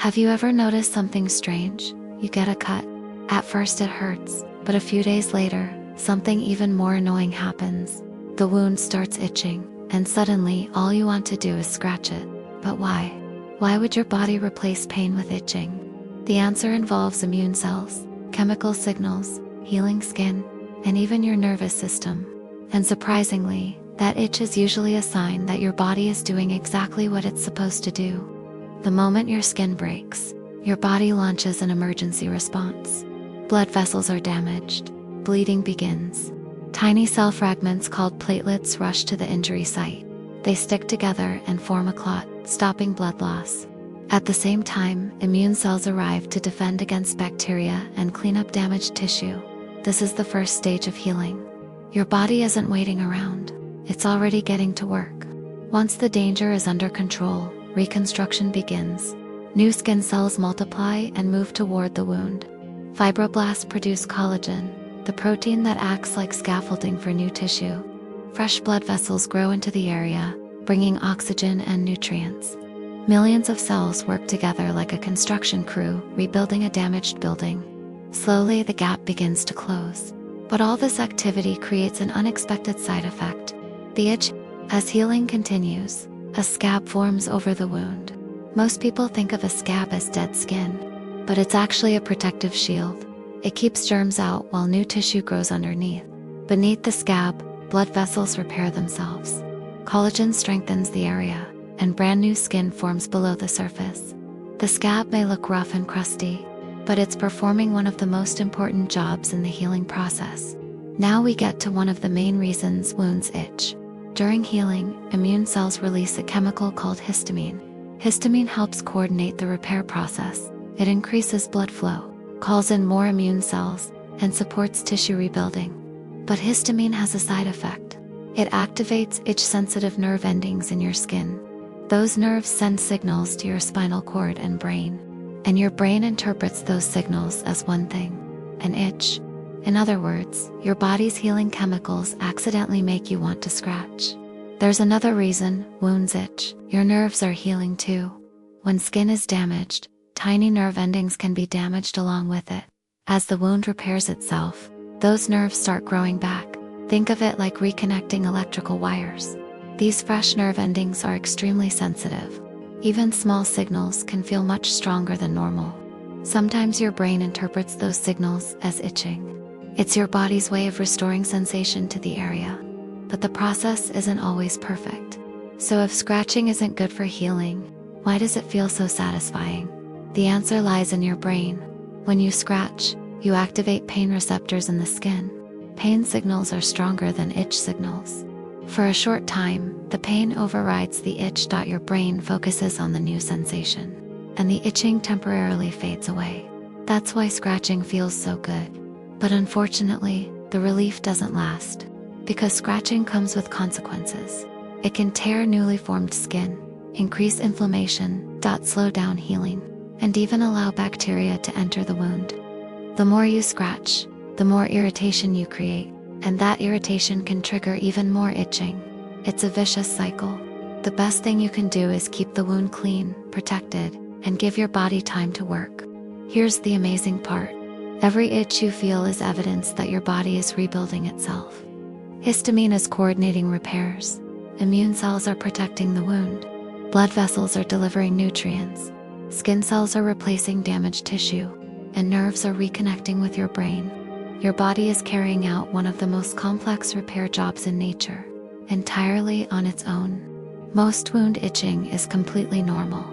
Have you ever noticed something strange? You get a cut. At first it hurts, but a few days later, something even more annoying happens. The wound starts itching, and suddenly all you want to do is scratch it. But why? Why would your body replace pain with itching? The answer involves immune cells, chemical signals, healing skin, and even your nervous system. And surprisingly, that itch is usually a sign that your body is doing exactly what it's supposed to do. The moment your skin breaks, your body launches an emergency response. Blood vessels are damaged, bleeding begins. Tiny cell fragments called platelets rush to the injury site. They stick together and form a clot, stopping blood loss. At the same time, immune cells arrive to defend against bacteria and clean up damaged tissue. This is the first stage of healing. Your body isn't waiting around. It's already getting to work. Once the danger is under control, reconstruction begins. New skin cells multiply and move toward the wound. Fibroblasts produce collagen, the protein that acts like scaffolding for new tissue. Fresh blood vessels grow into the area, bringing oxygen and nutrients. Millions of cells work together like a construction crew, rebuilding a damaged building. Slowly, the gap begins to close. But all this activity creates an unexpected side effect. The itch. As healing continues, a scab forms over the wound. Most people think of a scab as dead skin, but it's actually a protective shield. It keeps germs out while new tissue grows underneath. Beneath the scab, blood vessels repair themselves. Collagen strengthens the area, and brand new skin forms below the surface. The scab may look rough and crusty, but it's performing one of the most important jobs in the healing process. Now we get to one of the main reasons wounds itch. During healing, immune cells release a chemical called histamine. Histamine helps coordinate the repair process. It increases blood flow, calls in more immune cells, and supports tissue rebuilding. But histamine has a side effect. It activates itch-sensitive nerve endings in your skin. Those nerves send signals to your spinal cord and brain. And your brain interprets those signals as one thing: an itch. In other words, your body's healing chemicals accidentally make you want to scratch. There's another reason wounds itch. Your nerves are healing too. When skin is damaged, tiny nerve endings can be damaged along with it. As the wound repairs itself, those nerves start growing back. Think of it like reconnecting electrical wires. These fresh nerve endings are extremely sensitive. Even small signals can feel much stronger than normal. Sometimes your brain interprets those signals as itching. It's your body's way of restoring sensation to the area. But the process isn't always perfect. So if scratching isn't good for healing, why does it feel so satisfying? The answer lies in your brain. When you scratch, you activate pain receptors in the skin. Pain signals are stronger than itch signals. For a short time, the pain overrides the itch. Your brain focuses on the new sensation, and the itching temporarily fades away. That's why scratching feels so good. But unfortunately, the relief doesn't last, because scratching comes with consequences. It can tear newly formed skin, increase inflammation, slow down healing, and even allow bacteria to enter the wound. The more you scratch, the more irritation you create, and that irritation can trigger even more itching. It's a vicious cycle. The best thing you can do is keep the wound clean, protected, and give your body time to work. Here's the amazing part. Every itch you feel is evidence that your body is rebuilding itself. Histamine is coordinating repairs. Immune cells are protecting the wound. Blood vessels are delivering nutrients. Skin cells are replacing damaged tissue. And nerves are reconnecting with your brain. Your body is carrying out one of the most complex repair jobs in nature, entirely on its own. Most wound itching is completely normal.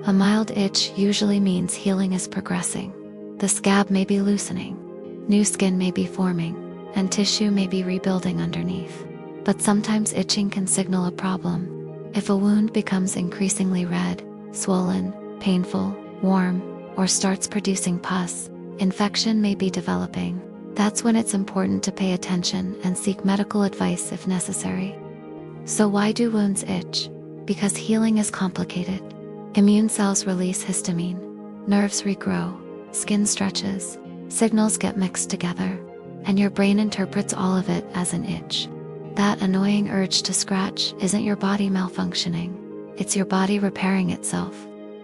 A mild itch usually means healing is progressing. The scab may be loosening, new skin may be forming, and tissue may be rebuilding underneath. But sometimes itching can signal a problem. If a wound becomes increasingly red, swollen, painful, warm, or starts producing pus, infection may be developing. That's when it's important to pay attention and seek medical advice if necessary. So why do wounds itch? Because healing is complicated. Immune cells release histamine, nerves regrow, skin stretches, signals get mixed together, and your brain interprets all of it as an itch. That annoying urge to scratch isn't your body malfunctioning. It's your body repairing itself.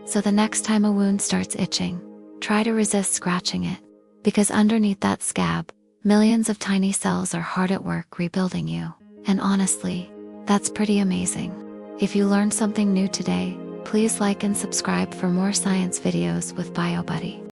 So the next time a wound starts itching, try to resist scratching it, because underneath that scab, millions of tiny cells are hard at work rebuilding you. And honestly, that's pretty amazing. If you learned something new today, please like and subscribe for more science videos with BioBuddy.